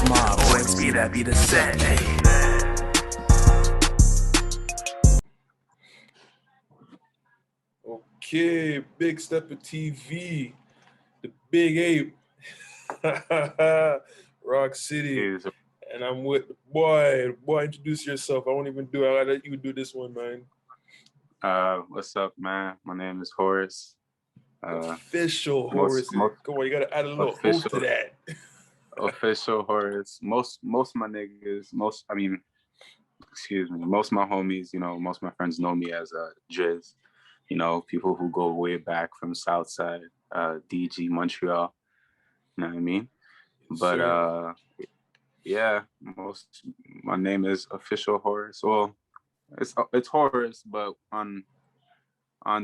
mob, boys, be the set. Okay, BigSteppahTv, the big ape, Rock City, and I'm with the boy. Boy, introduce yourself. I won't even do it. I'll let you do this one, man. What's up, man? My name is Horus. Official Horus. Come on, you gotta add a little oath to that. Official Horus. Most of my niggas, most of my homies, most of my friends know me as Driz. People who go way back from Southside, DG, Montreal. You know what I mean? But yeah, my name is Official Horus. Well, it's Horus, but on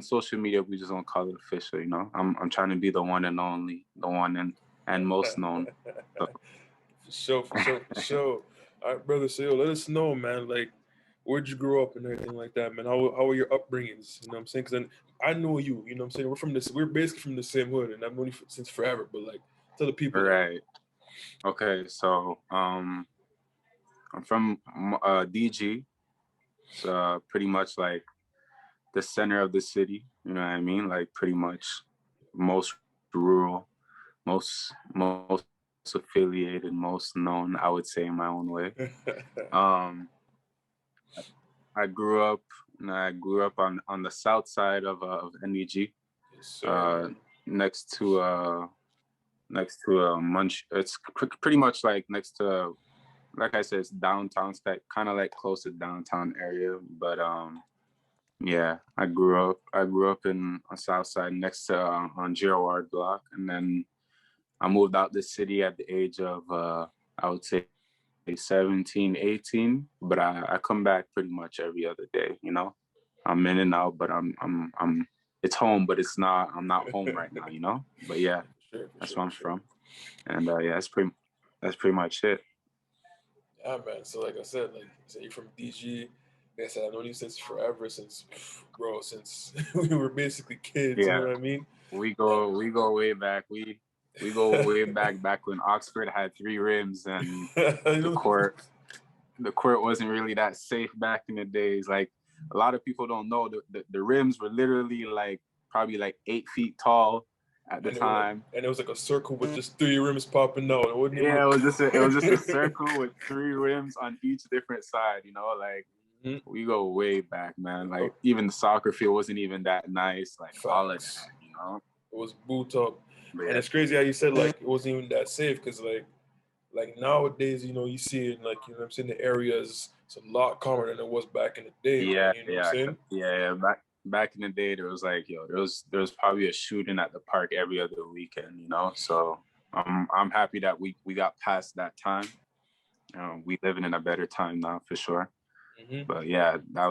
social media we just don't call it official. I'm trying to be the one and only, the one and most known. So. For sure. All right, brother. So let us know, man. Like, where'd you grow up and everything like that, man? How were your upbringings? You know what I'm saying? Because I know you. You know what I'm saying? We're basically from the same hood, and I've known you since forever. But like, tell the people. Right. Okay. So I'm from DG. It's pretty much like the center of the city. You know what I mean? Like pretty much most rural, most affiliated, most known, I would say, in my own way. I grew up on the south side of NEG, next to Munch. It's pretty much like next to, like I said, it's downtown, kind of like close to downtown area. But yeah, I grew up in on south side next to on Girard Block, and then I moved out the city at the age of I would say 17, 18, but I come back pretty much every other day. I'm in and out, but I'm it's home, but I'm not home right now. But yeah, that's where I'm from, and yeah, that's pretty much it. Yeah, man. So like I said, you're from DG. Like I said, I've known you since forever, since we were basically kids. Yeah. You know what I mean? We go way back. We go way back when Oxford had 3 rims and the court wasn't really that safe back in the days. Like, a lot of people don't know the rims were literally like probably like 8 feet tall at the time. And it was like a circle with just 3 rims popping out. It was just a circle with 3 rims on each different side, like we go way back, man. Like even the soccer field wasn't even that nice, like all of that, It was boot up. Yeah. And it's crazy how you said like it wasn't even that safe, because like nowadays, you see it, like, I'm saying, the areas, it's a lot calmer than it was back in the day. Yeah, man, what I'm saying? Yeah. Back in the day, there was like, there was probably a shooting at the park every other weekend, So I'm happy that we got past that time. We living in a better time now for sure. Mm-hmm. But yeah, that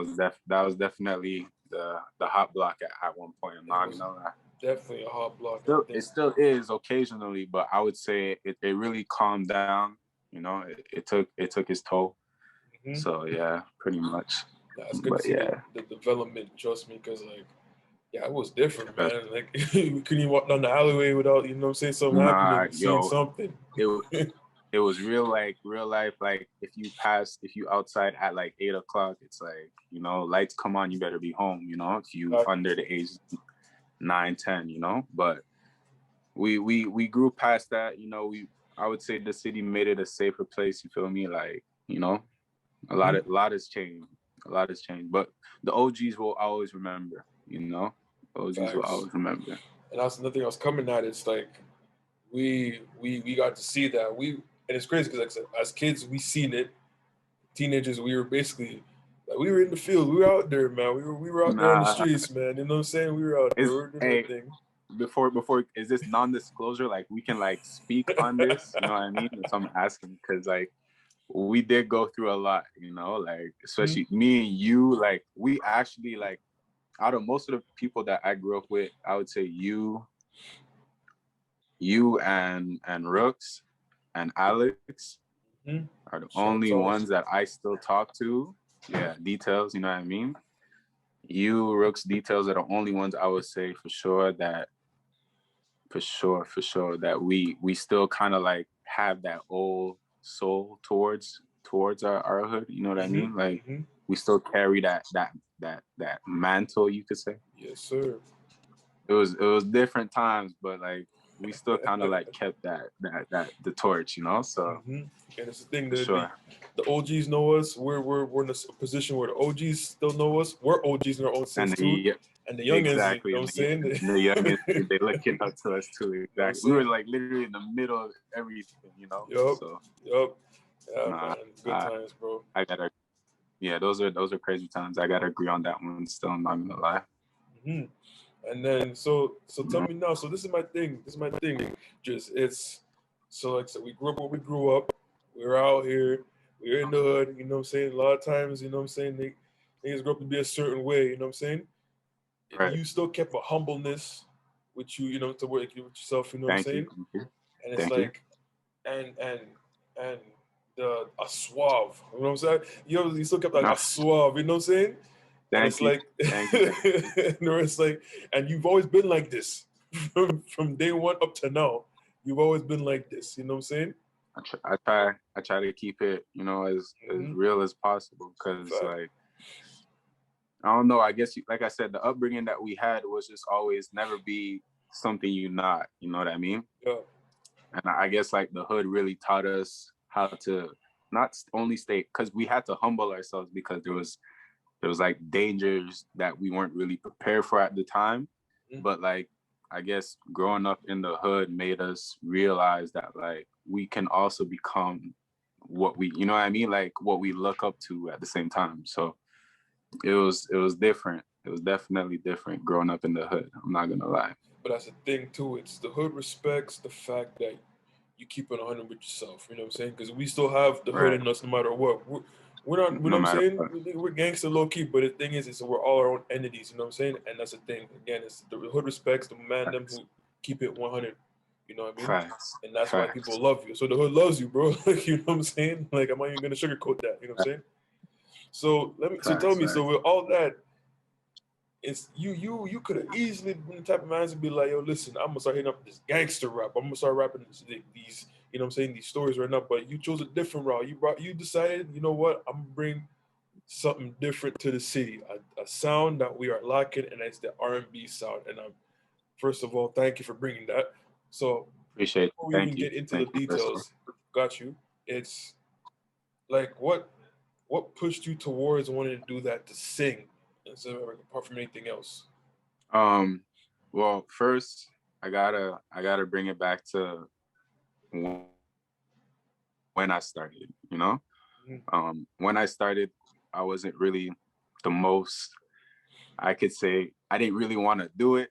was definitely the hot block at one point. I'm not gonna lie. Definitely a hot block. It still is occasionally, but I would say it really calmed down. It took its toll. Mm-hmm. So yeah, pretty much. It's good to see the development. Trust me, because it was different, man. Like we couldn't even walk down the alleyway without something happening, seeing something. It was real life. Like if you outside at like 8 o'clock, it's like lights come on, you better be home. If you under the age 9, 10, but we grew past that. I would say the city made it a safer place. You feel me? Like a lot has changed. A lot has changed, but the OGs will always remember. OGs will always remember. And that's another thing I was coming at. It's like we got to see that. And it's crazy because, like I said, as kids, we seen it. Teenagers, we were basically like, we were in the field. We were out there, man. We were out there on the streets, man. You know what I'm saying? We were out there. We were doing everything. Before, is this non-disclosure? Like, we can like speak on this? You know what I mean? So I'm asking because like we did go through a lot. Like especially me and you. Like we actually like out of most of the people that I grew up with, I would say you and Rooks and Alex are the only ones that I still talk to. Yeah, details, you know what I mean? You, Rooks, details are the only ones I would say for sure that we still kind of like have that old soul towards our hood. You know what I mean? Like Mm-hmm. we still carry that mantle, you could say. Yes, sir. It was different times, but like we still kind of like kept that the torch, you know. So And it's the thing for that sure. the OGs know us. We're in a position where the OGs still know us. We're OGs in our own sense too. And the youngins, exactly. you know what I'm saying? The youngins, they looking up to us too. Exactly. We were like literally in the middle of everything, you know. So Yeah, nah, man. Good times, bro. I gotta. Yeah, those are crazy times. I gotta agree on that one. Still, I'm not gonna lie. And then so tell me now. So this is my thing. Just it's so like I said, we grew up where we grew up. We're out here. We're in the hood. You know what I'm saying? A lot of times, you know what I'm saying, niggas grow up to be a certain way. You know what I'm saying? Right. You still kept a humbleness with you. You know, to work with yourself. You know what I'm saying? Thank you. And it's like, and a suave. You know what I'm saying? You still kept like a suave. You know what I'm saying? And it's like, it's like, and you've always been like this from day one up to now. You've always been like this. You know what I'm saying? I try to keep it, you know, as real as possible, because like, I don't know. I guess like I said, the upbringing that we had was just always never be something you're not. You know what I mean? Yeah. And I guess like the hood really taught us how to not only stay, because we had to humble ourselves, because there was like dangers that we weren't really prepared for at the time. But like, I guess growing up in the hood made us realize that like we can also become what we, you know what I mean? Like what we look up to at the same time. So it was different. It was definitely different growing up in the hood. I'm not gonna lie. But that's the thing too. It's the hood respects the fact that you keep it 100 with yourself. You know what I'm saying? Because we still have the hood in us no matter what. We're not, you know what I'm saying? We're gangster low key, but the thing is we're all our own entities, you know what I'm saying? And that's the thing. Again, it's the hood respects the man them who keep it 100. You know what I mean? Facts. And that's why people love you. So the hood loves you, bro. You know what I'm saying? Like, I'm not even gonna sugarcoat that. You know what I'm saying? So tell me. So with all that, it's you could have easily been the type of man to be like, yo, listen, I'm gonna start hitting up this gangster rap. I'm gonna start rapping these, you know what I'm saying, these stories right now. But you chose a different route. You decided, you know what, I'm gonna bring something different to the city, a sound that we are lacking, and it's the R&B sound. And first of all, thank you for bringing that. So appreciate. Before we even get into the details, got you. It's like what pushed you towards wanting to do that, to sing, instead of apart from anything else? Well, first I gotta bring it back to when I started, you know. When I started, I wasn't really the most, I could say, I didn't really want to do it.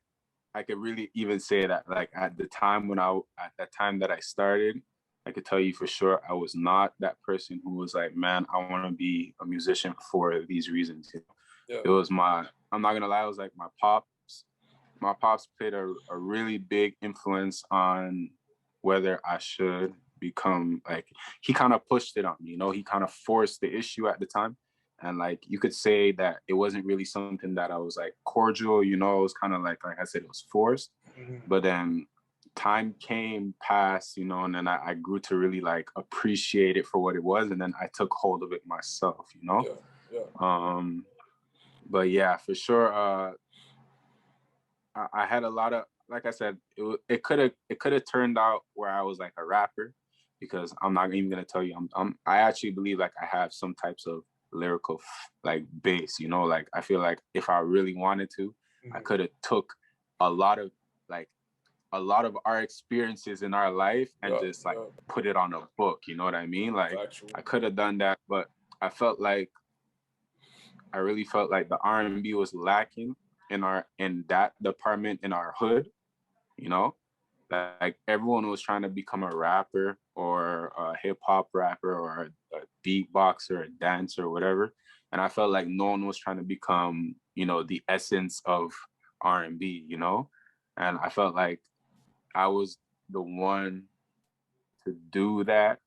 I could really even say that like at that time that I started, I could tell you for sure I was not that person who was like, man, I want to be a musician for these reasons. You know? Yeah. It was I'm not gonna lie, it was like my pops. My pops played a really big influence on whether I should become, like, he kind of pushed it on me, you know, he kind of forced the issue at the time. And like, you could say that it wasn't really something that I was like cordial, you know, it was kind of like I said, it was forced. But then time passed, you know, and then I grew to really like appreciate it for what it was. And then I took hold of it myself, you know? But yeah, for sure. I had a lot of, like I said, it could have turned out where I was like a rapper, because I'm not even gonna tell you, I actually believe like I have some types of lyrical like bass, you know, like I feel like if I really wanted to, I could have took a lot of our experiences in our life and just like put it on a book, you know what I mean? Like I could have done that, but I really felt like the R&B was lacking in that department in our hood, you know. Like everyone was trying to become a rapper or a hip hop rapper or a beatboxer, a dancer, or whatever. And I felt like no one was trying to become, you know, the essence of R&B, you know. And I felt like I was the one to do that.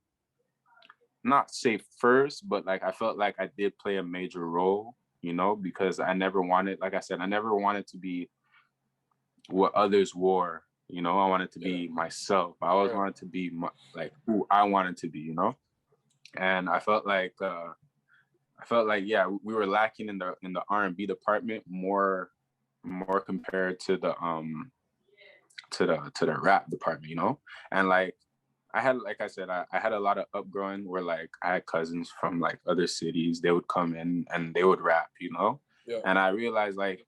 Not say first, but like I felt like I did play a major role, you know, because I never wanted, like I said, I never wanted to be what others wore. You know, I wanted to be myself. I always wanted to be like who I wanted to be, you know? and I felt like yeah, we were lacking in the R&B department more compared to the rap department, you know. And like I had, like I said, I had a lot of upgrowing where like I had cousins from like other cities. They would come in and they would rap, you know. Yeah. And I realized like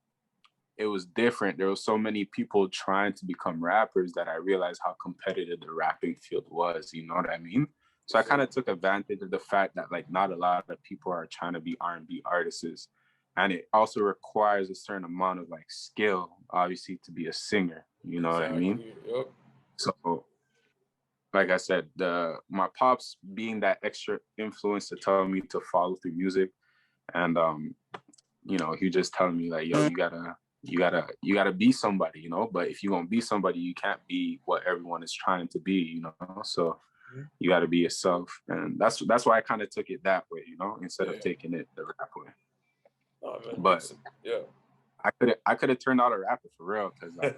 it was different. There was so many people trying to become rappers that I realized how competitive the rapping field was, you know what I mean? So I kind of took advantage of the fact that like not a lot of people are trying to be R&B artists. And it also requires a certain amount of like skill, obviously, to be a singer, you know what I mean? Yep. So like I said, my pops being that extra influence to tell me to follow through music. And you know, he just telling me like, yo, you gotta be somebody, you know. But if you're gonna be somebody, you can't be what everyone is trying to be, you know. So you gotta be yourself. And that's why I kind of took it that way, you know, instead of taking it the rap way. Oh, man, but yeah, I could have turned out a rapper for real, because like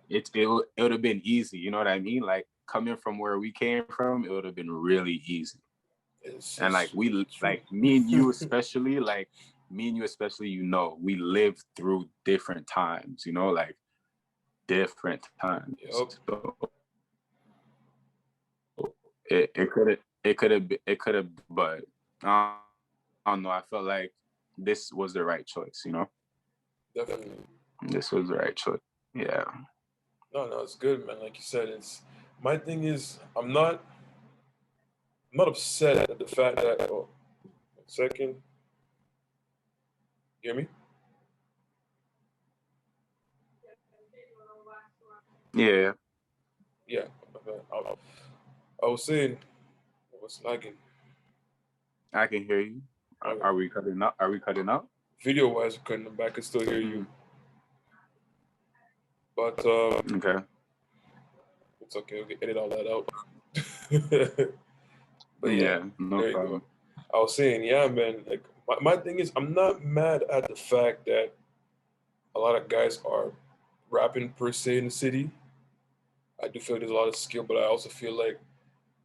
it would have been easy, you know what I mean? Like coming from where we came from, it would have been really easy. And like me and you especially, you know, we lived through different times, you know, like different times. Yep. So it could have, but I don't know. I felt like this was the right choice, you know. Definitely. This was the right choice. Yeah. No, it's good, man. Like you said, it's my thing is I'm not upset at the fact that 1 second. You hear me? Yeah. Yeah. I was saying, what's lagging? I can hear you. Are we cutting up? Video wise, I can still hear you. But okay. It's okay. We can edit all that out. But yeah, no there problem. You go. I was saying, yeah, man. Like my thing is, I'm not mad at the fact that a lot of guys are rapping per se in the city. I do feel like there's a lot of skill, but I also feel like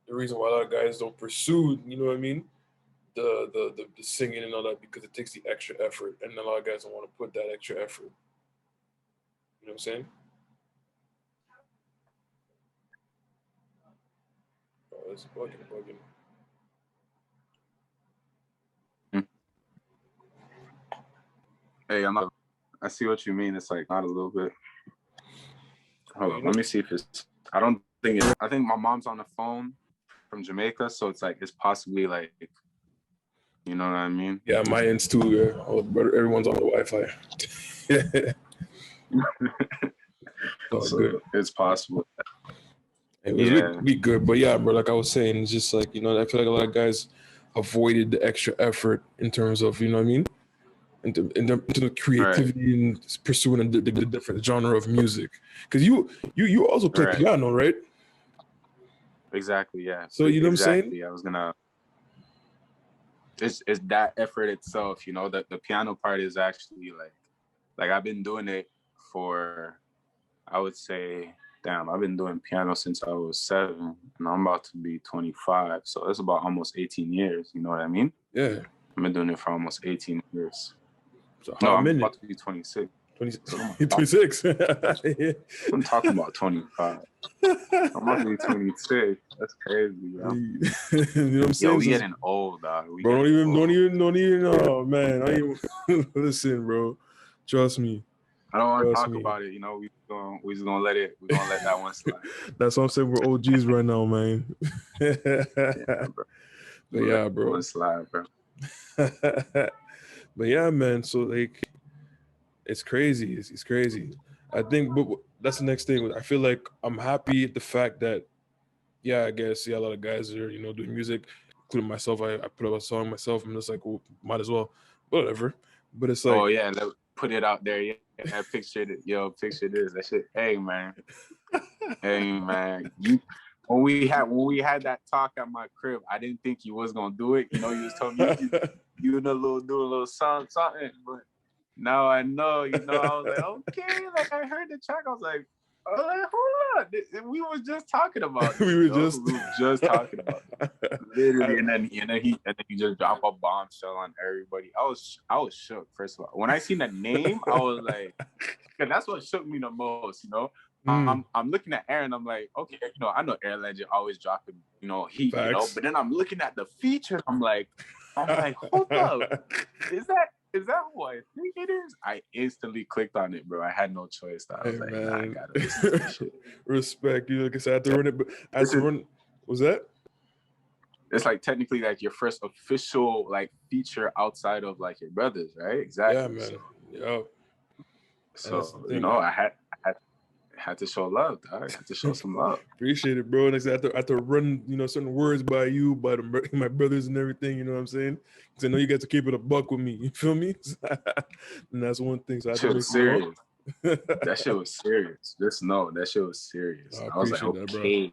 the reason why a lot of guys don't pursue, you know what I mean, the singing and all that, because it takes the extra effort, and a lot of guys don't want to put that extra effort. You know what I'm saying? Oh, it's bugging. Hey, I see what you mean. It's like not a little bit. Hold on, let me see if it's. I think my mom's on the phone from Jamaica, so it's like it's possibly like, you know what I mean? Yeah, my ends too. Everyone's on the Wi-Fi. So good. It's possible. We good, but yeah, bro. Like I was saying, it's just like, you know, I feel like a lot of guys avoided the extra effort in terms of, you know what I mean, into the creativity and pursuing the different genre of music. Because you also play piano, right? Exactly. Yeah. So you know what I'm saying? I was gonna. It's that effort itself, you know. The piano part is actually like I've been doing it for, I would say, I've been doing piano since I was 7, and I'm about to be 25. So it's about almost 18 years. You know what I mean? Yeah. I've been doing it for almost 18 years. So I'm about to be 26. 26. I'm talking about 25. I'm about to be 26. That's crazy, bro. You know what I'm saying? Yo, we getting old, dog. Don't even. Oh man, I even listen, bro. Trust me. I don't want to talk about it. You know, we're just gonna let that one slide. That's what I'm saying. We're OGs right now, man. Yeah, bro. But yeah, bro. One slide, bro. But yeah, man. So like, it's crazy. It's crazy. I think, but that's the next thing. I feel like I'm happy at the fact that, yeah, I guess, a lot of guys are, you know, doing music, including myself. I put up a song myself. I'm just like, well, might as well, whatever. But it's like, oh yeah, put it out there. Yeah, picture it. Yo, picture this. That shit. Hey man, when we had that talk at my crib, I didn't think you was gonna do it. You know, you was telling me you do a little something, but now I know. You know, I was like, okay, like I heard the track. I was like, I was like, hold on, we were just talking about this, we were just talking about this. Literally, and then he just dropped a bombshell on everybody. I was shook. First of all, when I seen the name, I was like, and that's what shook me the most. You know, I'm looking at Aaron. I'm like, okay, you know, I know Aaron Legend always dropping, you know, heat, Facts. you know, but then I'm looking at the feature. I'm like, hold up, is that who I think it is? I instantly clicked on it, bro. I had no choice. I was like, nah, I gotta listen to this shit. Respect. You like I said, I had to run it, but I had to run. Was that? It's like technically like your first official like feature outside of like your brothers, right? Exactly. Yeah, man. Yo. So you know, I had to show love, dog. I had to show some love. Appreciate it, bro. And I had to run, you know, certain words by you, by my brothers and everything. You know what I'm saying? Because I know you got to keep it a buck with me. You feel me? And that's one thing. So I had to make serious. That shit was serious. Just know that shit was serious. I was like, okay. That, bro.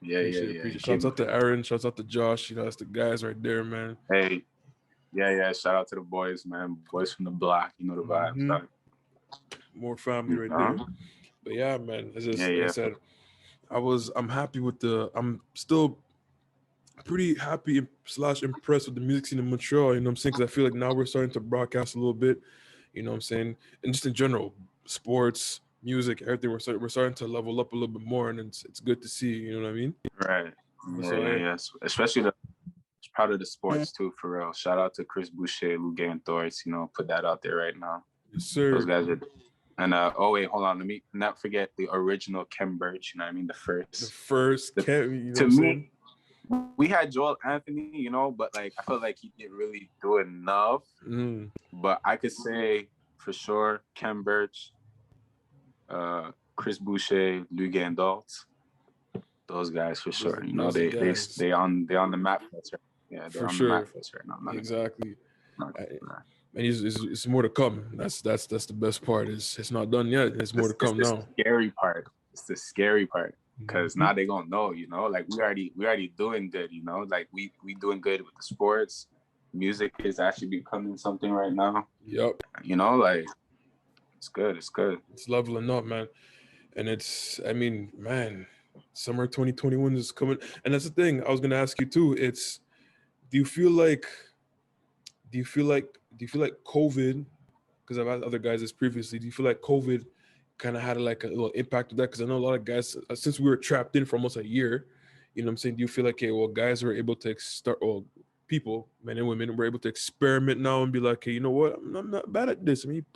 Yeah. Shouts out to Aaron. Shouts out to Josh. You know, that's the guys right there, man. Hey, yeah. Shout out to the boys, man. Boys from the block. You know the vibes. More family right there. But yeah, man. As I said, I'm happy with I'm still pretty happy / impressed with the music scene in Montreal. You know what I'm saying? Because I feel like now we're starting to broadcast a little bit. You know what I'm saying? And just in general, sports, music, everything. We're starting to level up a little bit more, and it's good to see. You know what I mean? Right. Yeah. Especially proud of the sports too, for real. Shout out to Chris Boucher, Lou and Thorts. You know, put that out there right now. Yes, sir. Those guys are. And oh wait, hold on. Let me not forget the original Kem Birch. You know what I mean? The first Kem. You know to me, we had Joel Anthony. You know, but like I felt like he didn't really do enough. But I could say for sure, Kem Birch, Chris Boucher, Lou and Thorts. Those guys for sure. You know, they on the map for us right. Yeah, they're on the map for us right now. Exactly. And it's more to come. That's the best part. It's not done yet. There's more to come now. Scary part. It's the scary part because now they gonna know. You know, like we already doing good. You know, like we doing good with the sports. Music is actually becoming something right now. Yep. You know, like it's good. It's good. It's leveling up, man. And I mean, man, summer 2021 is coming. And that's the thing I was gonna ask you too. Do you feel like COVID, because I've had other guys this previously, do you feel like COVID kind of had like a little impact with that? Because I know a lot of guys, since we were trapped in for almost a year, you know what I'm saying? Do you feel like, hey, well, guys were able to people, men and women, were able to experiment now and be like, hey, you know what? I'm not bad at this. I mean,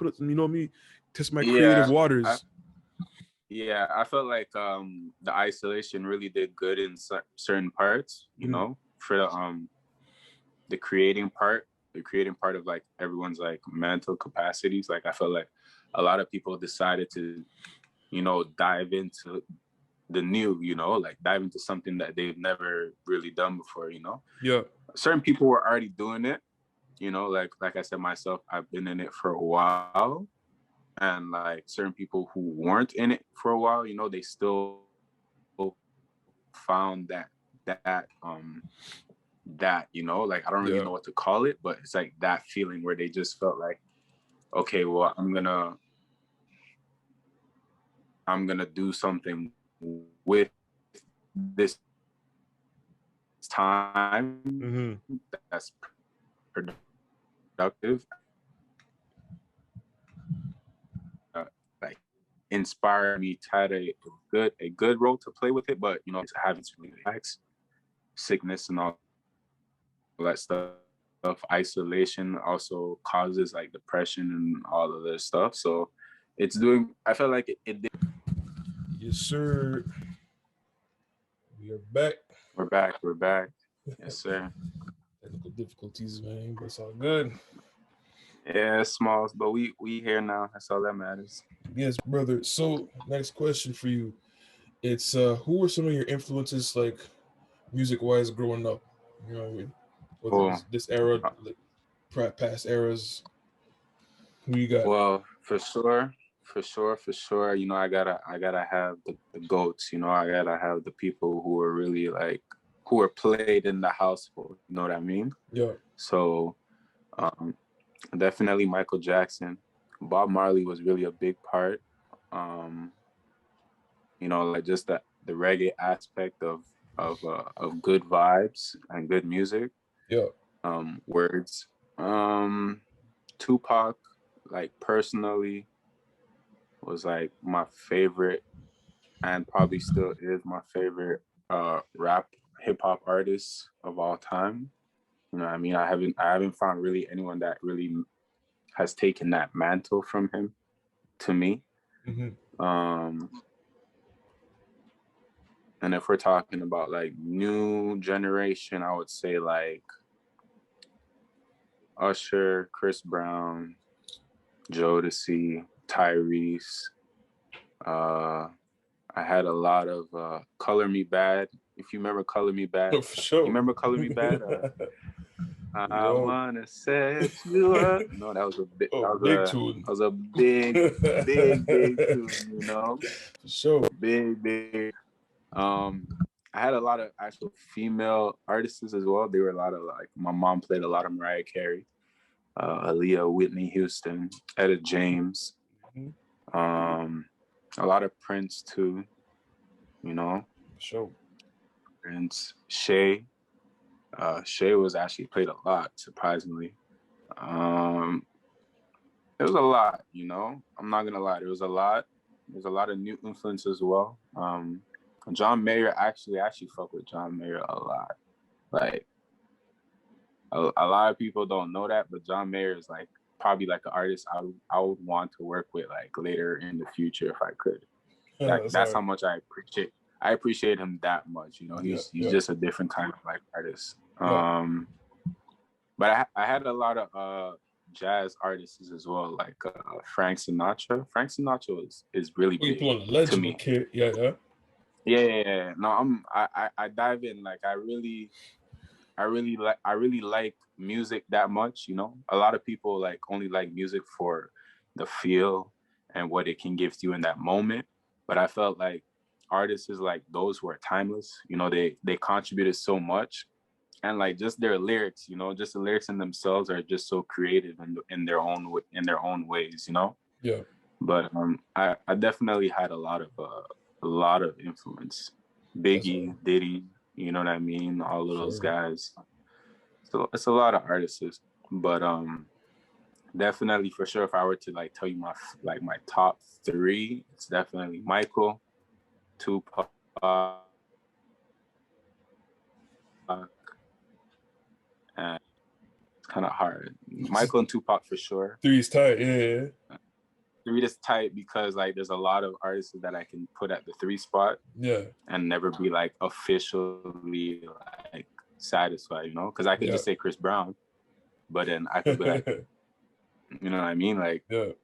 test my creative waters. I felt like the isolation really did good in certain parts, you know, for the creating part of like everyone's like mental capacities. Like I felt like a lot of people decided to, you know, dive into the new, you know, like dive into something that they've never really done before, you know. Yeah. Certain people were already doing it, you know, like I said myself, I've been in it for a while. And like certain people who weren't in it for a while, you know, they still found that you know, like I don't really know what to call it, but it's like that feeling where they just felt like, okay, well, I'm gonna do something with this time that's productive, like inspire me to have a good role to play with it, but you know, to have it really relax, sickness and all that stuff. Isolation also causes like depression and all of this stuff. So it's doing, I felt like it did. Yes, sir. We are back. We're back. Yes, sir. Technical difficulties, man, but it's all good. Yeah, it's small, but we here now. That's all that matters. Yes, brother. So next question for you. It's who were some of your influences, like music-wise, growing up? You know what I mean? Whether it's this era, like past eras. Who you got? Well, for sure. You know, I gotta have the GOATs. You know, I gotta have the people who are really like who are played in the household. You know what I mean? Yeah. So, definitely Michael Jackson. Bob Marley was really a big part. you know, like just the reggae aspect of good vibes and good music. Yeah. Words. Tupac, like personally, was like my favorite, and probably still is my favorite rap hip hop artist of all time. You know what I mean? I haven't found really anyone that really has taken that mantle from him to me. And if we're talking about like new generation, I would say like Usher, Chris Brown, Jodeci, Tyrese. I had a lot of Color Me Bad. If you remember Color Me Bad. Oh, for sure. You remember Color Me Bad? I wanna set you up. No, that was a big, tune. That was a big, big tune, you know? For sure. Big. I had a lot of actual female artists as well. There were a lot of like, my mom played a lot of Mariah Carey, Aaliyah, Whitney Houston, Etta James, a lot of Prince too, you know? For sure. Prince, Shay. Shay was actually played a lot, surprisingly. It was a lot, you know? I'm not gonna lie, there was a lot. There's a lot of new influence as well. John Mayer, actually fuck with John Mayer a lot. Like, a lot of people don't know that, but John Mayer is like probably like an artist I would want to work with like later in the future if I could. That's how much I appreciate him that much. You know, he's just a different kind of like artist. But I had a lot of jazz artists as well, like Frank Sinatra. Frank Sinatra is really big to me. Kid. Yeah. No, I dive in, like I really like music that much, you know. A lot of people like only like music for the feel and what it can give to you in that moment, but I felt like artists is like those who are timeless, you know. They contributed so much, and like just their lyrics, you know, just the lyrics in themselves are just so creative in their own ways, you know. Yeah. But I definitely had a lot of influence. Biggie, Diddy, you know what I mean? All of those guys. So it's a lot of artists, but definitely for sure, if I were to like tell you my top three, it's definitely Michael, Tupac, and it's kind of hard. Michael and Tupac for sure. Three's tight, yeah. Three is tight because like there's a lot of artists that I can put at the 3 spot, and never be like officially like satisfied, you know, because I could just say Chris Brown, but then I could be like, you know what I mean, like you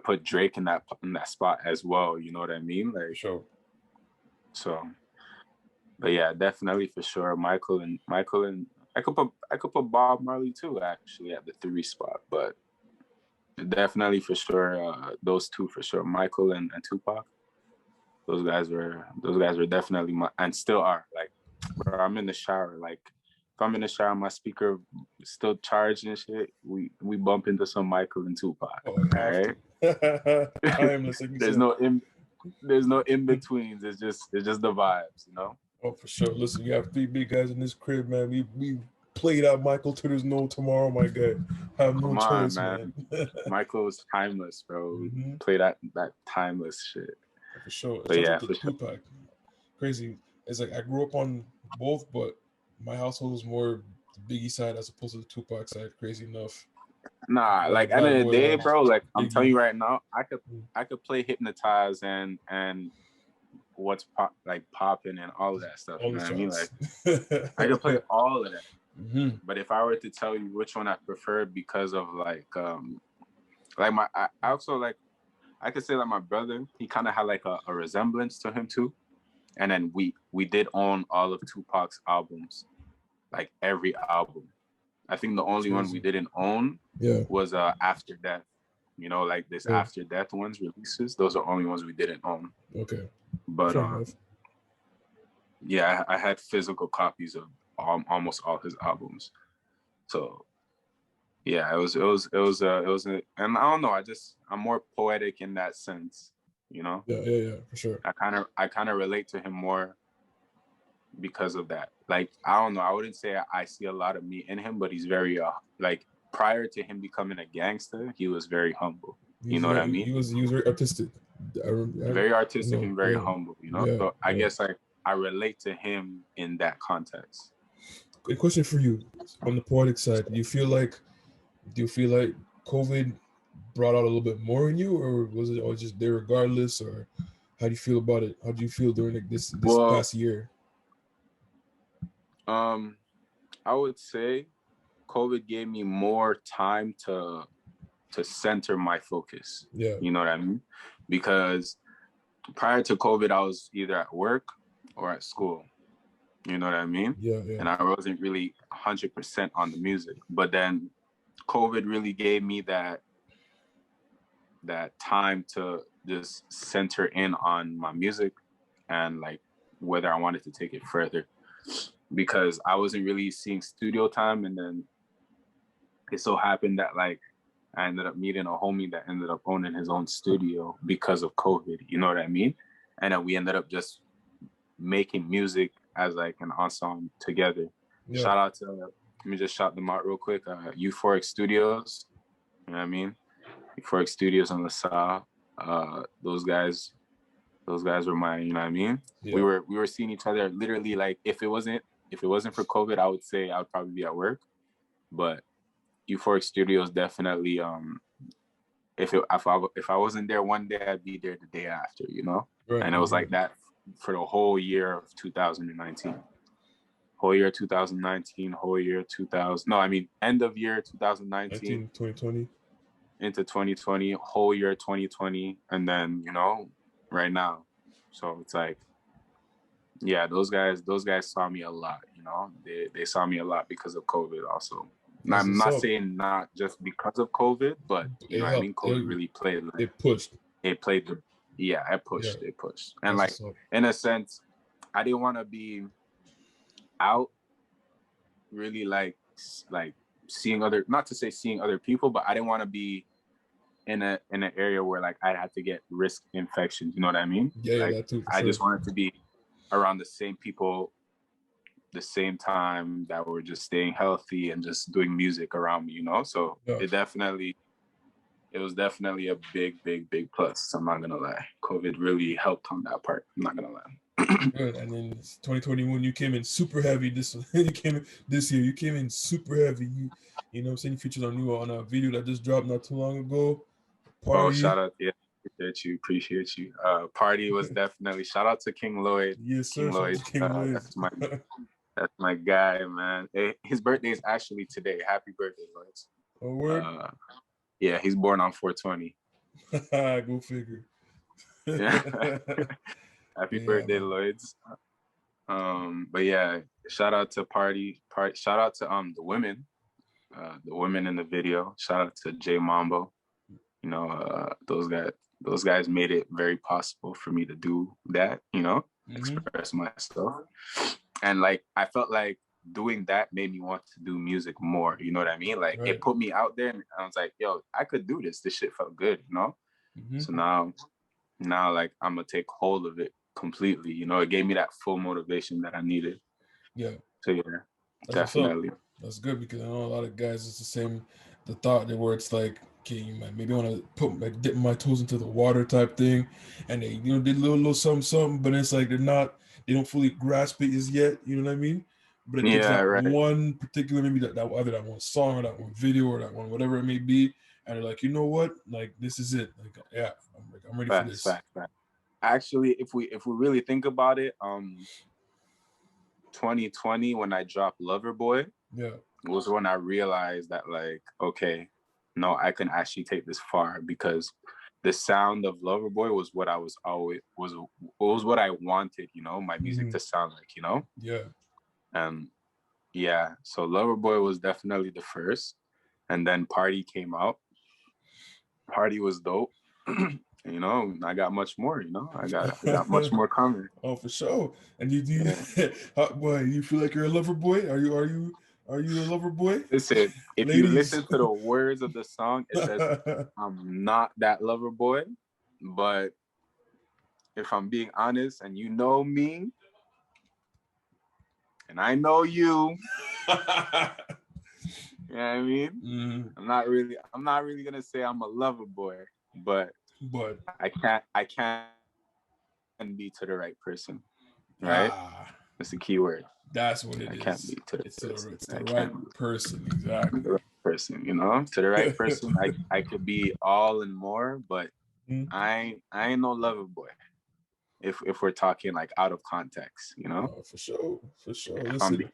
put Drake in that spot as well, you know what I mean, like sure. So, but yeah, definitely for sure, Michael and I could put Bob Marley too actually at the 3 spot, but definitely for sure those two for sure, Michael and Tupac. Those guys were definitely and still are. Like, bro, I'm in the shower. Like, if I'm in the shower, my speaker is still charged and shit. We bump into some Michael and Tupac. Oh, all right. I am listening. There's no in betweens. It's just the vibes, you know. Oh, for sure. Listen, you have 3 big guys in this crib, man. We played out Michael till there's no tomorrow, my guy. Have no choice, man. Michael is timeless, bro. Play that timeless shit. For sure. But yeah, for Tupac. Crazy. It's like I grew up on both, but my household was more the Biggie side as opposed to the Tupac side. Crazy enough. Nah, like at the end of the day, bro, like I'm telling you right now, I could play Hypnotize and what's popping and all of that stuff. You know what I mean? Like I could play all of that. But if I were to tell you which one I prefer because of I also like, I could say that my brother, he kind of had like a resemblance to him too. And then we did own all of Tupac's albums, like every album. I think the only one we didn't own was After Death. You know, like this After Death ones releases. Those are the only ones we didn't own. Okay. But yeah, I had physical copies of almost all his albums. So yeah, it was and I don't know, I'm more poetic in that sense. you know? Yeah, for sure. I kind of relate to him more because of that. Like, I don't know, I wouldn't say I see a lot of me in him, but he's very like, prior to him becoming a gangster, he was very humble. You know what I mean? He was very artistic. Very artistic and very humble, you know? Yeah, so I guess I relate to him in that context. A question for you on the poetic side. Do you feel like COVID brought out a little bit more in you, or was it all just there regardless, or how do you feel about it? How do you feel during this past year? I would say COVID gave me more time to center my focus. Yeah. You know what I mean? Because prior to COVID, I was either at work or at school. You know what I mean? Yeah. And I wasn't really 100% on the music. But then COVID really gave me that time to just center in on my music and like whether I wanted to take it further, because I wasn't really seeing studio time. And then it so happened that like I ended up meeting a homie that ended up owning his own studio because of COVID, you know what I mean? And then we ended up just making music as like an ensemble together. Yeah. Shout out to, let me just shout them out real quick, Euphoric Studios, you know what I mean? Euphoric Studios on the South. Those guys were mine, you know what I mean? Yeah. We were seeing each other literally, like, if it wasn't for COVID, I would say I would probably be at work. But Euphoric Studios definitely, if I wasn't there one day, I'd be there the day after, you know? Right. And it was like that for the whole year of 2019. Whole year 2019, whole year 2000. No, I mean, end of year 2019. 2020. Into 2020, whole year 2020, and then, you know, right now. So it's like, yeah, those guys saw me a lot, you know? They saw me a lot because of COVID also. I'm not saying not just because of COVID, but you know what I mean? COVID really played. Like, it pushed. It played it pushed. And like, in a sense, I didn't want to be out really like seeing other, not to say seeing other people, but I didn't want to be in an area where like I'd have to get risk infections, you know what I mean? Yeah, like, that too. I just wanted to be around the same people, the same time, that were just staying healthy and just doing music around me, you know? So it was definitely a big plus. I'm not gonna lie. COVID really helped on that part. I'm not gonna lie. Good. And then 2021, you came in super heavy. You came in this year. You came in super heavy. You know, saying you featured on a video that just dropped not too long ago. Party. Oh, shout out! Yeah, appreciate you. Party was definitely, shout out to King Lloyd. Yes, sir. King Lloyd. That's my guy, man. His birthday is actually today. Happy birthday, Lloyd. Oh, word? Yeah, he's born on 420. Go figure. Yeah. Happy birthday, man. Lloyds. But yeah, shout out to Party. Shout out to the women in the video. Shout out to Jay Mambo. You know, those guys made it very possible for me to do that, you know, express myself. And like, I felt like doing that made me want to do music more, you know what I mean? Like, it put me out there, and I was like, yo, I could do this. This shit felt good, you know? So now like, I'm gonna take hold of it completely, you know? It gave me that full motivation that I needed. Yeah. So yeah, definitely. That's good, because I know a lot of guys, it's the same, the thought that where it's like, okay, you might maybe want to dip my toes into the water type thing, and they, you know, did a little something, but it's like they don't fully grasp it as yet, you know what I mean? But it takes that one particular, maybe that either that one song or that one video or that one whatever it may be, and they're like, you know what, like, this is it. Like, yeah, I'm ready for this. Fact. Actually, if we really think about it, 2020, when I dropped Loverboy, was when I realized that, like, okay, no, I can actually take this far, because the sound of Loverboy was what I was what I wanted, you know, my music to sound like, you know? Yeah. Yeah, so Loverboy was definitely the first, and then Party came out. Party was dope. You know, I got much more, you know, I got much more coming. Oh, for sure. And you boy, you feel like you're a lover boy? Are you a lover boy? Listen, if you listen to the words of the song, it says I'm not that lover boy, but if I'm being honest, and you know me, and I know you, you know what I mean? Mm-hmm. I'm not really gonna say I'm a lover boy, but I can't be to the right person, right? That's the key word. That's what it I is. can't be to the person. It's the right person, exactly. The right person, you know, to the right person. I could be all and more, but I ain't no lover boy. If we're talking like out of context, you know. For sure. Listen,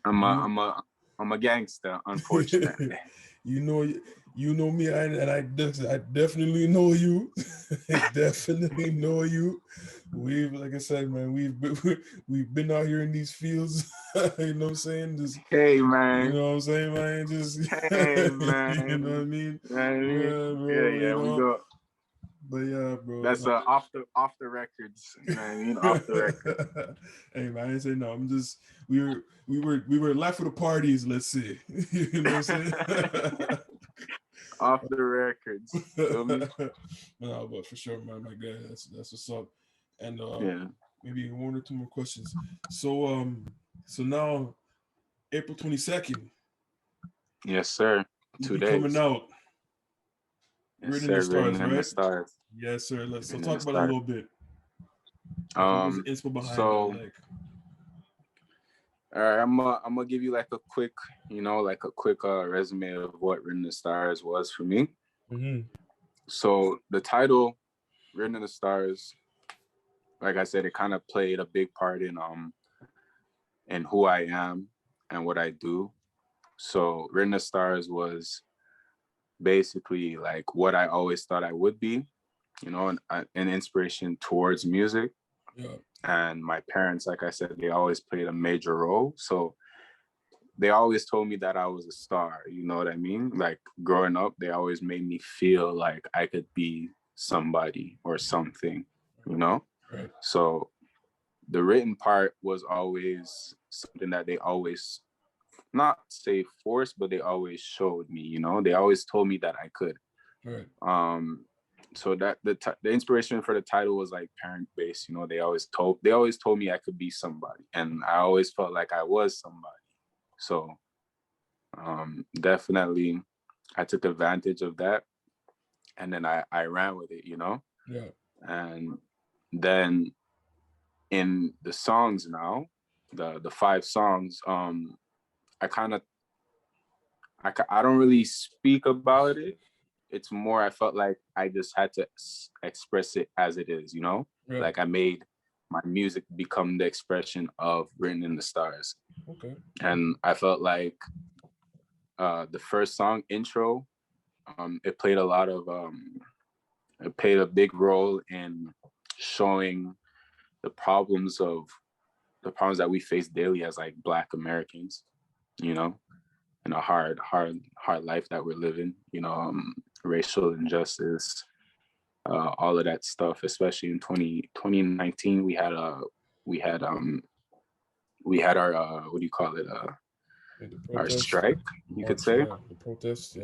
I'm a gangster, unfortunately. you know me, and I definitely know you. I definitely know you. Like I said, man, we've been out here in these fields. You know what I'm saying? Just, hey, man. You know what I'm saying, man? Just hey, man. You know what I mean? Yeah, bro, yeah, we go. But yeah, bro. That's off the records, you know what I mean? Off the record. Hey man, I didn't say no. I'm just we were life of the parties, let's say. You know what I'm saying? Off the records. No, but for sure, man, my guy, that's what's up. And yeah, maybe one or two more questions. So now April 22nd. Yes, sir. 2 days. Coming out. Yes, Written sir. in the Stars, Written in right? the Stars. Yes, sir. Let's talk about that a little bit. What was the inspo behind so, it, like? All right, I'm gonna give you like a quick, resume of what Written in the Stars was for me. Mm-hmm. So the title, Written in the Stars, like I said, it kind of played a big part in who I am and what I do. So Written in the Stars was basically like what I always thought I would be, you know, an inspiration towards music. Yeah. And my parents, like I said, they always played a major role. So they always told me that I was a star, you know what I mean? Like growing up, they always made me feel like I could be somebody or something, you know? Right. So the written part was always something that they always, not say forced, but they always showed me, you know? They always told me that I could. Right. So that the inspiration for the title was like parent based, you know. They always told me I could be somebody, and I always felt like I was somebody. So definitely I took advantage of that, and then I ran with it, you know. Yeah. And then in the songs now, the 5 songs, I don't really speak about it. It's more, I felt like I just had to express it as it is, you know? Right. Like I made my music become the expression of Written in the Stars. Okay. And I felt like the first song, Intro, it played it played a big role in showing the problems that we face daily as like Black Americans, you know, in a hard life that we're living, you know, racial injustice, all of that stuff, especially in 2019, we had our what do you call it? Our strike, you could say. Yeah, the protest,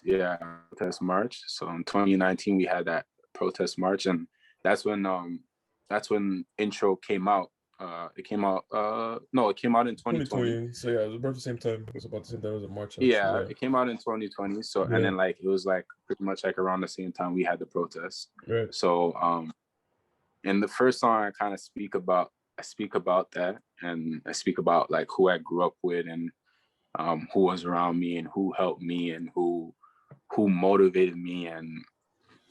yeah. Protest march. So in 2019, we had that protest march, and that's when Intro came out. It came out in 2020. So yeah, it was about the same time. It was about the same time. It was a March. Yeah, it came out in 2020. So and then like it was like pretty much like around the same time we had the protests. Right. So in the first song I kind of speak about that, and I speak about like who I grew up with, and who was around me, and who helped me, and who motivated me, and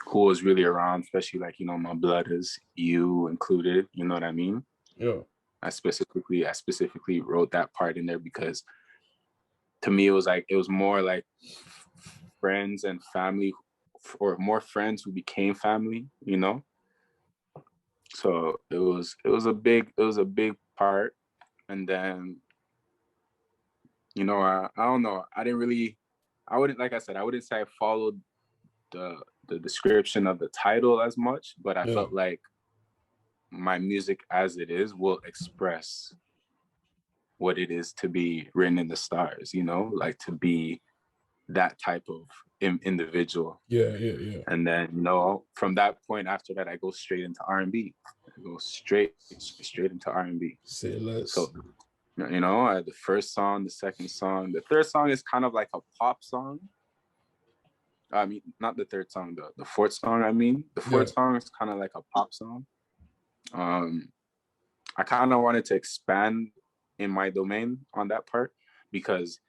who was really around, especially like, you know, my brothers, you included, you know what I mean? Yeah. I specifically wrote that part in there because to me it was more like friends and family, or more friends who became family, you know? So it was a big part. And then, you know, I don't know, I wouldn't say I followed the description of the title as much, but I felt like my music as it is will express what it is to be written in the stars, you know, like to be that type of individual. Yeah. And then, you know, from that point after that, I go straight into R&B. go straight into R&B. Say less. So, you know, the first song, the second song, the third song is kind of like a pop song. I mean, not the third song, the fourth song. I mean, the fourth song is kind of like a pop song. I kind of wanted to expand in my domain on that part because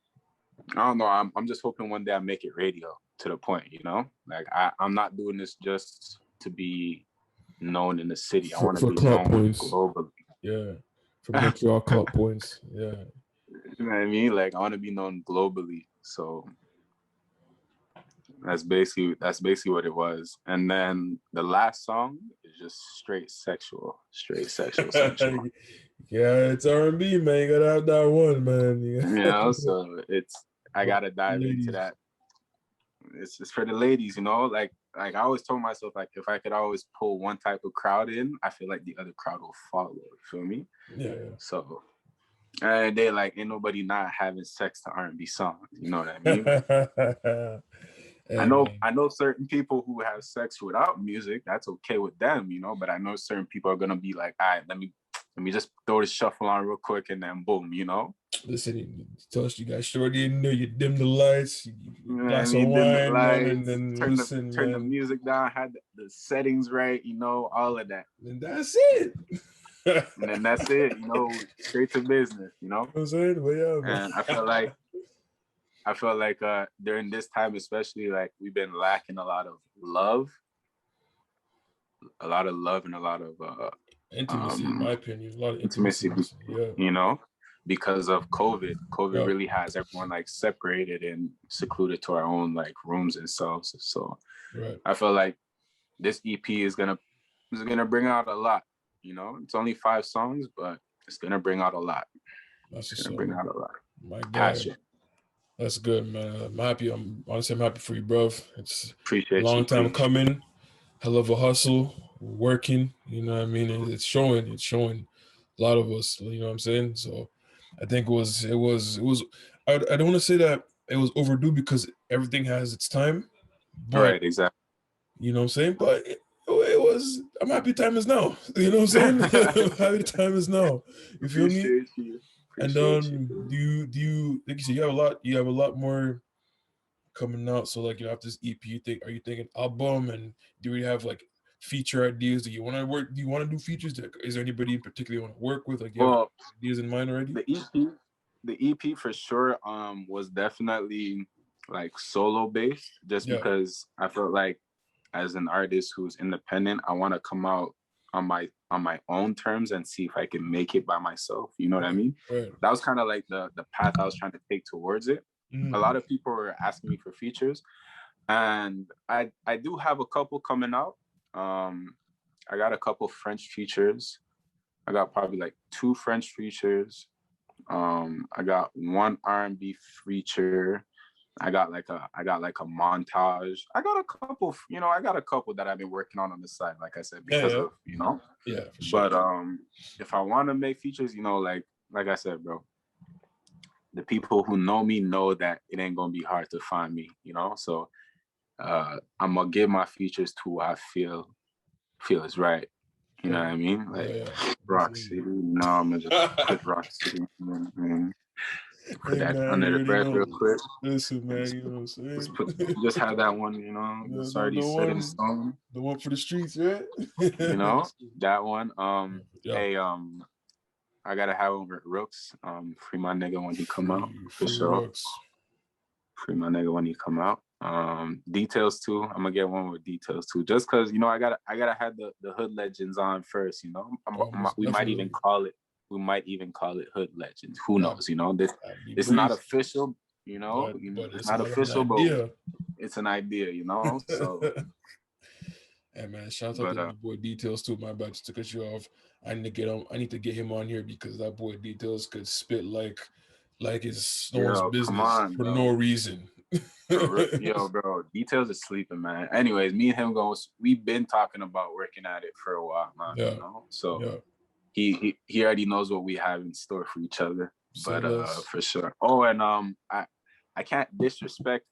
I don't know. I'm just hoping one day I make it radio to the point, you know. Like I'm not doing this just to be known in the city. I want to be known globally. Yeah, for Montreal clout points. Yeah, you know what I mean. Like I want to be known globally. So that's basically what it was. And then the last song is just straight sexual. Yeah, it's R&B, man. You gotta have that one, man. You know, so I gotta dive into that. It's just for the ladies, you know. Like I always told myself, like if I could always pull one type of crowd in, I feel like the other crowd will follow. You feel me? Yeah. So they like ain't nobody not having sex to R&B songs. You know what I mean? I know certain people who have sex without music. That's okay with them, you know. But I know certain people are gonna be like, all right, let me just throw the shuffle on real quick and then boom, you know. Listen, you toast, you got shorty in there, you dim the lights, you glass of dim wine, the lights, man, and then turn the music down, had the settings right, you know, all of that. And that's it. And then that's it, you know, straight to business, you know. You know what I'm saying? Well, yeah, man. And I feel like during this time, especially, like we've been lacking a lot of love and a lot of intimacy, in my opinion, a lot of intimacy, yeah. You know, because of COVID. COVID really has everyone like separated and secluded to our own like rooms and selves. So I feel like this EP is gonna bring out a lot. You know, it's only 5 songs, but it's gonna bring out a lot. It's gonna bring out a lot. My God. Passion. That's good, man. I'm happy. I'm happy for you, bro. It's a long time coming. Hell of a hustle, working. You know what I mean? It's showing. A lot of us. You know what I'm saying? So, I think it was. I don't want to say that it was overdue because everything has its time. But, right. Exactly. You know what I'm saying? But it was. I'm happy time is now. You know what I'm saying? I'm happy time is now. You feel me? And do you like you said, you have a lot more coming out. So like, you know, after this EP, are you thinking album, and do you have like feature ideas? Do you want to do features? Is there anybody in particular you want to work with? Like, you have ideas in mind already? The EP for sure was definitely like solo based, just because I felt like as an artist who's independent, I want to come out on my own terms and see if I can make it by myself. You know what I mean? Right. That was kind of like the path I was trying to take towards it. A lot of people were asking me for features, and I do have a couple coming out. I got a couple French features. I got probably like 2 French features. I got 1 R&B feature. I got like a montage. I got a couple that I've been working on the side, like I said, because of, you know. Yeah, for sure. But if I want to make features, you know, like I said, bro, the people who know me know that it ain't gonna be hard to find me, you know. So I'm gonna give my features to who I feel is right. You know what I mean? Like Rock City. No, I'm gonna just put Rock City. You know what I mean? Put that under the breath real quick. Listen, man, you know what I'm saying? Just have that one, you know. It's already set in stone. The one for the streets, right? You know, that one. Hey, I gotta have him with Rooks. Free my nigga when he come out. For sure. Rooks. Free my nigga when he come out. Details too. I'm gonna get one with Details too. Just cause, you know, I gotta have the hood legends on first, you know. We might even call it Hood Legends. Who knows? You know, it's not official. You know, it's not official, but it's an idea. You know, so. Hey man, shout out to my boy Details too. My bad to cut you off. I need to get him on here because that boy Details could spit like it's no one's business for no reason. Yo, bro, Details is sleeping, man. Anyways, me and him we've been talking about working at it for a while, man. You know, so. He already knows what we have in store for each other, but for sure. Oh, and I can't disrespect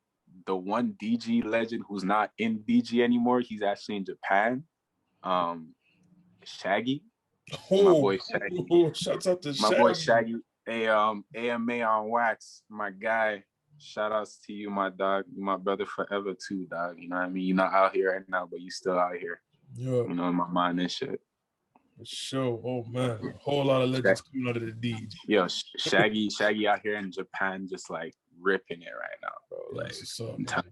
the one DG legend who's not in DG anymore. He's actually in Japan. Shaggy. My Oh, boy Shaggy. shouts out to My boy Shaggy. Shaggy. AMA on wax. My guy. Shout outs to you, my dog. You my brother forever too, dog. You know what I mean? You're not out here right now, but you still out here. Yeah. You know, in my mind and shit. For sure. Oh man, a whole lot of legends coming out of the D. Yo, Shaggy out here in Japan, just like ripping it right now, bro. Like, That's what's up,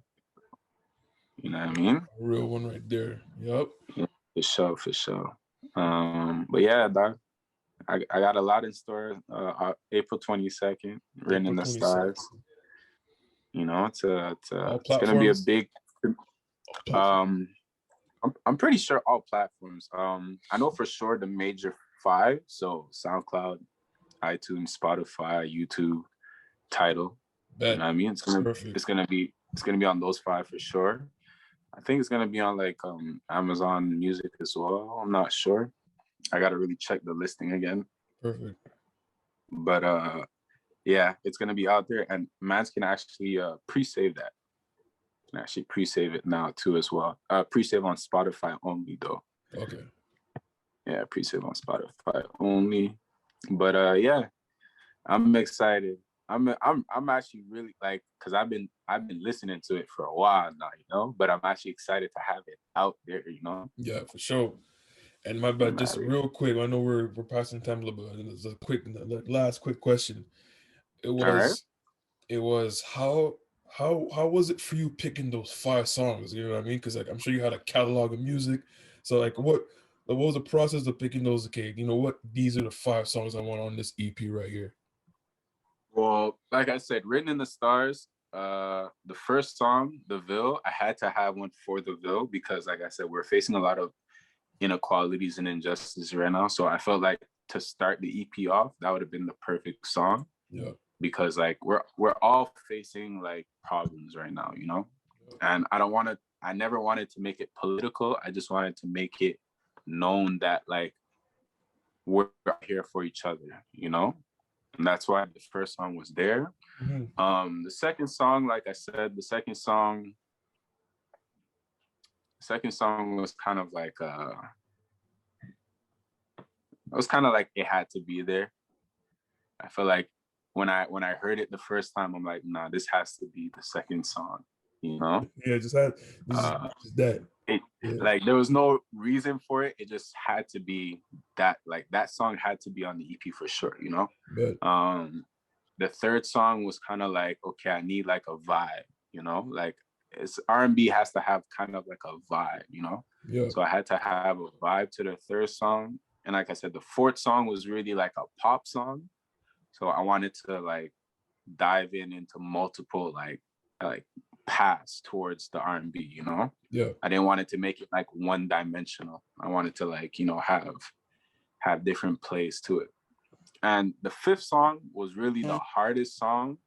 you know what I mean? A real one right there. Yep. Yeah, for sure. But yeah, dog. I got a lot in store. April 22nd, Written in the Stars. You know, it's gonna be a big. I'm pretty sure all platforms. I know for sure the major 5. So SoundCloud, iTunes, Spotify, YouTube, Tidal. You know what I mean? It's gonna be on those 5 for sure. I think it's gonna be on like Amazon Music as well. I'm not sure. I gotta really check the listing again. Perfect. But yeah, it's gonna be out there, and mans can actually pre-save that. Can actually pre-save it now too as well. Pre-save on Spotify only though. Okay. Yeah, pre-save on Spotify only. But yeah, I'm excited. I'm actually really like, because I've been listening to it for a while now, you know, but I'm actually excited to have it out there, you know. Yeah, for sure. And my bad, just real quick, I know we're passing time a little bit. It's a quick last quick question. It was how was it for you picking those 5 songs? You know what I mean? Because like I'm sure you had a catalog of music. So like what was the process of picking those? Okay, you know what? These are the 5 songs I want on this EP right here. Well, like I said, Written in the Stars, the first song, The Ville, I had to have one for The Ville because, like I said, we're facing a lot of inequalities and injustice right now. So I felt like to start the EP off, that would have been the perfect song. Yeah. Because like we're all facing like problems right now, you know? And I never wanted to make it political. I just wanted to make it known that like we're here for each other, you know? And that's why the first song was there. Mm-hmm. The second song, like I said, the second song was kind of like it had to be there. I feel like when I heard it the first time, I'm like, nah, this has to be the second song, you know? Yeah, just that. Like there was no reason for it. It just had to be that. Like that song had to be on the EP for sure, you know? But the third song was kind of like, okay, I need like a vibe, you know? Like it's R&B has to have kind of like a vibe, you know? Yeah. So I had to have a vibe to the third song. And like I said, the fourth song was really like a pop song. So I wanted to like dive into multiple like paths towards the R&B, you know? Yeah. I didn't want it to make it like one dimensional. I wanted to like, you know, have different plays to it. And the fifth song was really the hardest song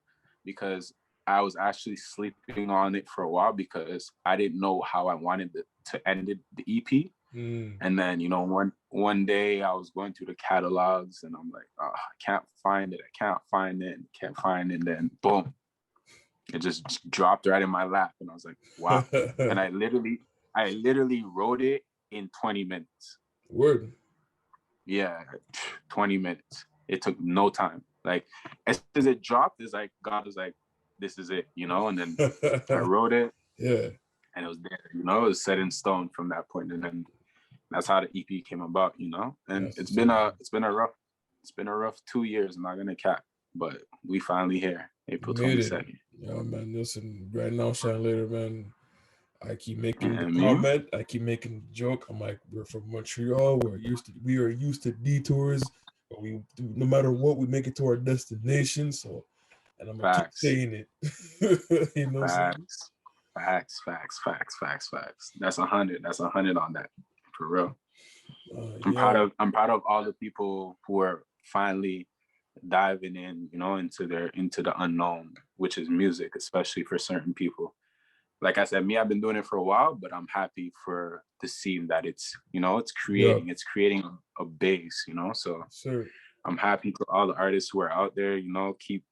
because I was actually sleeping on it for a while because I didn't know how I wanted to end the EP. And then, you know, one day I was going through the catalogs and I'm like, oh, I can't find it. And then boom, it just dropped right in my lap. And I was like, wow. And I literally wrote it in 20 minutes. Word. Yeah, 20 minutes. It took no time. Like as soon as it dropped, it's like God was like, this is it, you know? And then I wrote it. Yeah. And it was there, you know, it was set in stone from that point. And then that's how the EP came about, you know. And it's been a rough 2 years. I'm not gonna cap, but we finally here, April 22nd. Yeah, man. Listen, right now, shine later, man. I keep making the comment. I keep making the joke. I'm like, we're from Montreal. We are used to detours, but no matter what, we make it to our destination. So, and I'm gonna keep saying it. You know, Facts. That's 100. That's 100 on that, for real. I'm proud of all the people who are finally diving in, you know, into the unknown, which is music, especially for certain people. Like I said, I've been doing it for a while, but I'm happy for the scene that it's, you know, it's creating a base, you know. So I'm happy for all the artists who are out there, you know, keep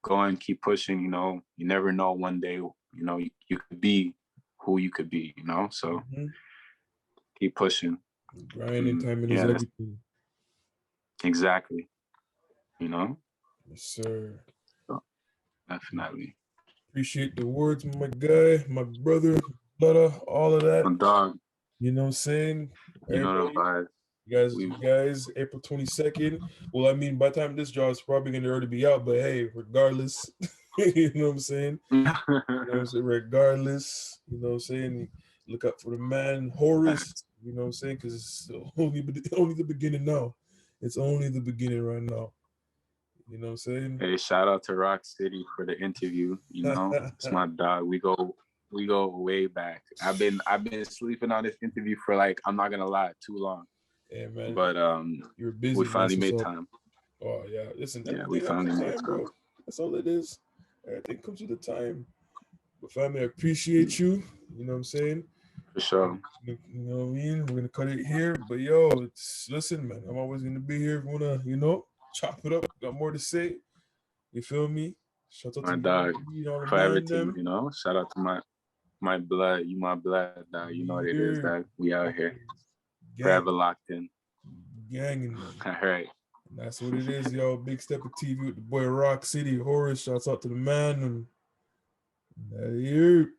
going, keep pushing, you know. You never know, one day, you know, you could be who you could be, you know. So keep pushing. Grinding timing is Yeah, everything. exactly. You know? Yes, sir. So, definitely. Appreciate the words, my guy, my brother, Blutta, all of that. My dog, You know what I'm saying? you know the Everybody, vibes. you guys, April 22nd. Well, I mean, by the time this job is probably gonna already be out, but hey, regardless, you know what I'm saying? You know what I'm saying? Regardless, you know what I'm saying? Look up for the man, Horus, you know what I'm saying? Because it's only the beginning now. It's only the beginning right now. You know what I'm saying? Hey, shout out to Rock City for the interview. You know, it's my dog. We go way back. I've been sleeping on this interview for like, I'm not gonna lie, too long. Yeah, man. But you're busy. we finally made time. Oh yeah, listen. Yeah, we finally made time, bro. That's all it is. Everything comes with the time. But family, I appreciate you. You know what I'm saying? For sure. You know what I mean? We're gonna cut it here. But yo, listen, man. I'm always gonna be here if you wanna, chop it up. Got more to say. You feel me? Shout out My to dog all for the everything, you know. Shout out to my blood. You my blood, dog. You know what it is, dog. We out here. Forever locked in. Ganging them. All right. That's what it is, yo. Big Steppah TV with the boy Rock City. Horus. Shouts out to the man. And you.